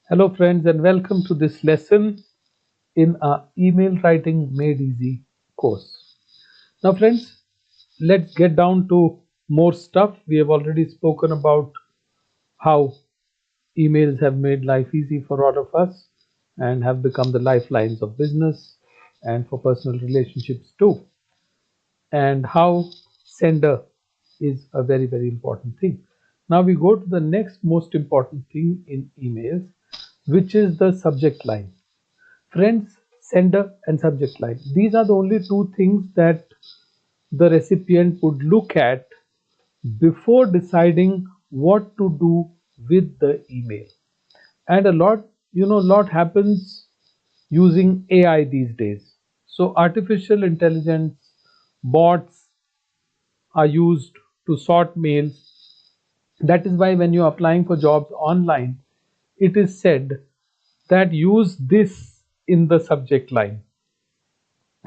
Hello, friends, and welcome to this lesson in our Email Writing Made Easy course. Now, friends, let's get down to more stuff. We have already spoken about how emails have made life easy for all of us and have become the lifelines of business and for personal relationships too, and how sender is a very, very important thing. Now, we go to the next most important thing in emails, which is the subject line. Friends, sender and subject line. These are the only two things that the recipient would look at before deciding what to do with the email. And a lot happens using AI these days. So artificial intelligence bots are used to sort mails. That is why when you're applying for jobs online, it is said that use this in the subject line,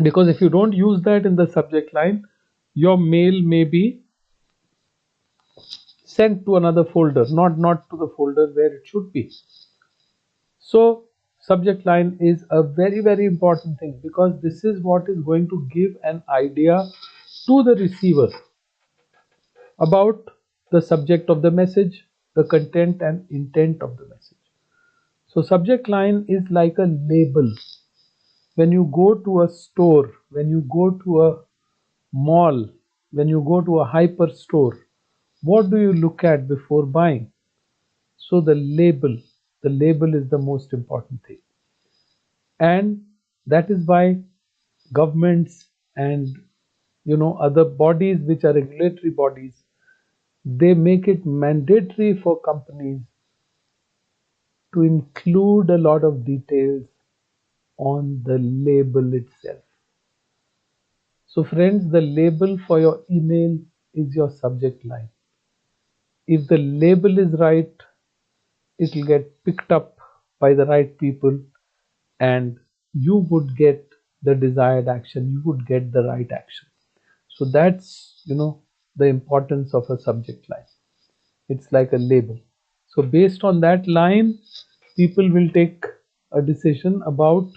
because if you don't use that in the subject line, your mail may be sent to another folder, not to the folder where it should be. So subject line is a very, very important thing, because this is what is going to give an idea to the receiver about the subject of the message, the content and intent of the message. So subject line is like a label. When you go to a store, when you go to a mall, when you go to a hyper store, what do you look at before buying? So the label is the most important thing. And that is why governments and other bodies which are regulatory bodies, they make it mandatory for companies to include a lot of details on the label itself. So friends, the label for your email is your subject line. If the label is right, it will get picked up by the right people, and you would get the desired action, you would get the right action. So that's the importance of a subject line. It's like a label. So based on that line, people will take a decision about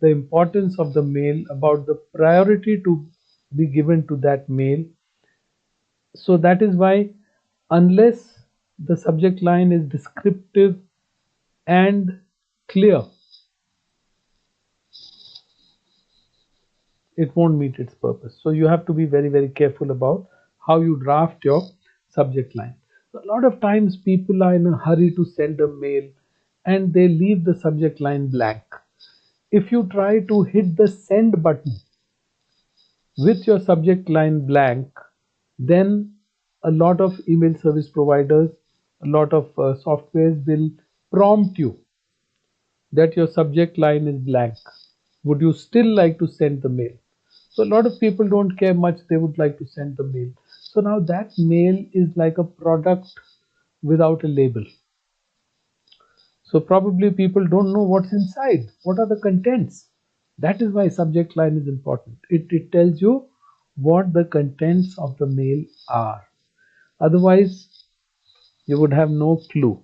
the importance of the mail, about the priority to be given to that mail. So that is why, unless the subject line is descriptive and clear, it won't meet its purpose. So you have to be very, very careful about how you draft your subject line. So a lot of times people are in a hurry to send a mail and they leave the subject line blank. If you try to hit the send button with your subject line blank, then a lot of email service providers, a lot of softwares will prompt you that your subject line is blank. Would you still like to send the mail? So a lot of people don't care much, they would like to send the mail. So now that mail is like a product without a label. So probably people don't know what's inside, what are the contents. That is why subject line is important. It tells you what the contents of the mail are. Otherwise, you would have no clue.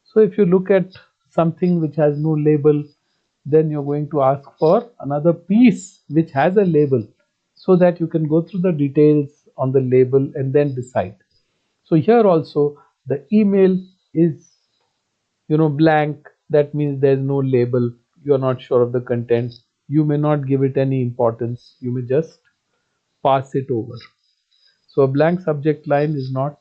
So if you look at something which has no label, then you're going to ask for another piece which has a label, so that you can go through the details on the label and then decide. So here also the email is blank. That means there's no label. You're not sure of the content. You may not give it any importance. You may just pass it over. So a blank subject line is not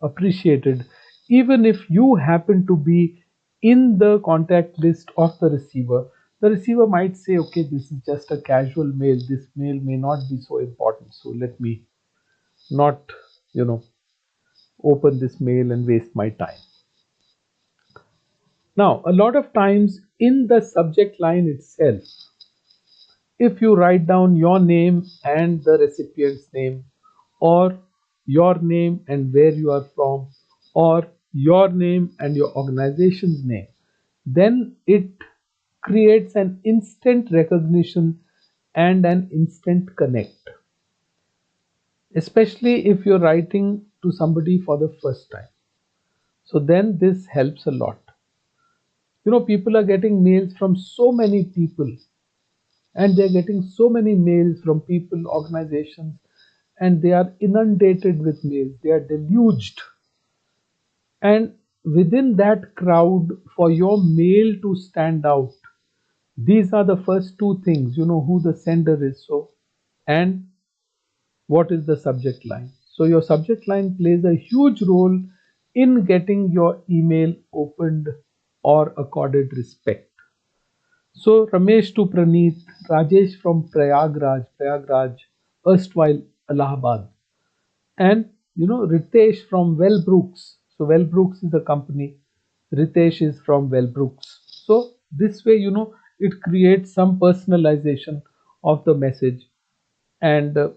appreciated, even if you happen to be in the contact list of the receiver. The receiver might say, okay, this is just a casual mail, this mail may not be so important, so let me not you know open this mail and waste my time. Now a lot of times in the subject line itself, if you write down your name and the recipient's name, or your name and where you are from, or your name and your organization's name, then it creates an instant recognition and an instant connect, especially if you're writing to somebody for the first time. So then this helps a lot. People are getting mails from so many people, and they're getting so many mails from people, organizations, and they are inundated with mails. They are deluged. And within that crowd, for your mail to stand out, these are the first two things. You know who the sender is, so, and what is the subject line. So your subject line plays a huge role in getting your email opened or accorded respect. So Ramesh to Praneeth, Rajesh from Prayagraj, erstwhile Allahabad, and Ritesh from Wellbrooks. So Wellbrooks is a company. Ritesh is from Wellbrooks. So this way, it creates some personalization of the message, and the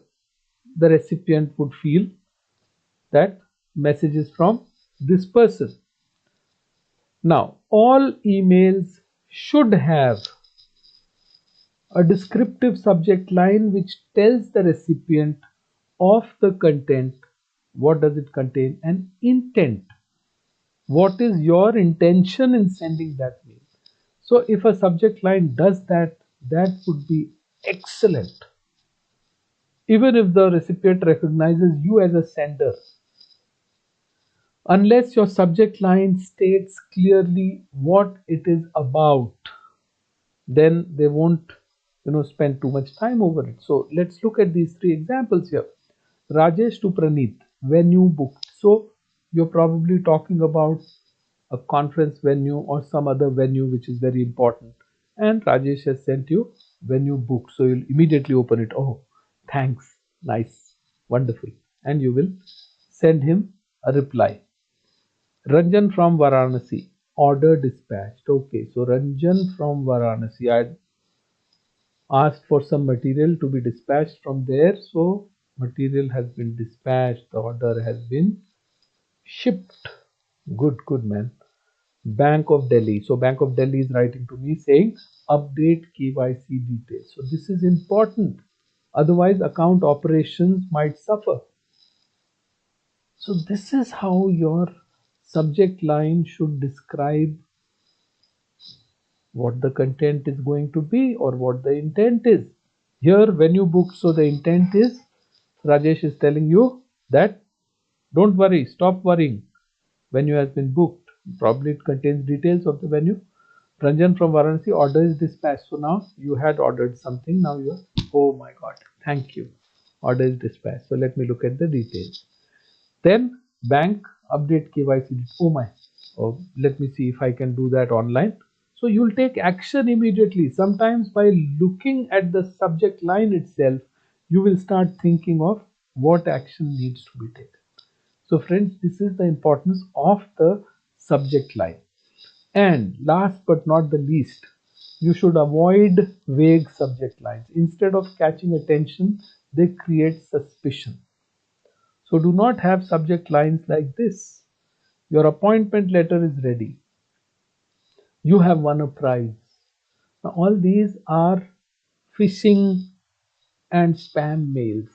recipient would feel that message is from this person. Now, all emails should have a descriptive subject line which tells the recipient of the content, what does it contain, and intent. What is your intention in sending that mail? So if a subject line does that, that would be excellent. Even if the recipient recognizes you as a sender, unless your subject line states clearly what it is about, then they won't spend too much time over it. So let's look at these three examples here. Rajesh to Praneeth, venue booked. So you're probably talking about a conference venue or some other venue which is very important, and Rajesh has sent you venue booked, so you'll immediately open it. Oh, thanks, nice, wonderful, and you will send him a reply. Ranjan from Varanasi, order dispatched. Okay, so Ranjan from Varanasi, I asked for some material to be dispatched from there. So material has been dispatched, the order has been shipped. Good, good man. Bank of Delhi. So Bank of Delhi is writing to me saying update KYC details. So this is important. Otherwise, account operations might suffer. So this is how your subject line should describe what the content is going to be or what the intent is. Here, when you book, so the intent is Rajesh is telling you that don't worry, stop worrying. Venue has been booked. Probably it contains details of the venue. Ranjan from Varanasi, order is dispatched. So now you had ordered something. Now you are, oh my God, thank you. Order is dispatched. So let me look at the details. Then bank update KYC. Oh my. Oh, let me see if I can do that online. So you'll take action immediately. Sometimes by looking at the subject line itself, you will start thinking of what action needs to be taken. So friends, this is the importance of the subject line. And last but not the least, you should avoid vague subject lines. Instead of catching attention, they create suspicion. So do not have subject lines like this. Your appointment letter is ready. You have won a prize. Now, all these are phishing and spam mails.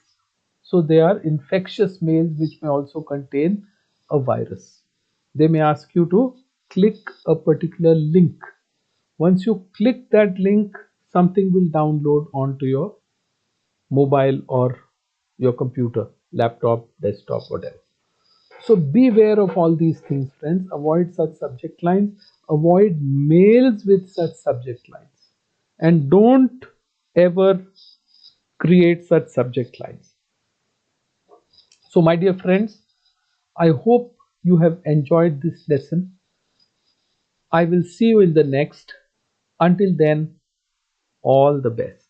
So they are infectious mails which may also contain a virus. They may ask you to click a particular link. Once you click that link, something will download onto your mobile or your computer, laptop, desktop, whatever. So beware of all these things, friends. Avoid such subject lines. Avoid mails with such subject lines. And don't ever create such subject lines. So, my dear friends, I hope you have enjoyed this lesson. I will see you in the next. Until then, all the best.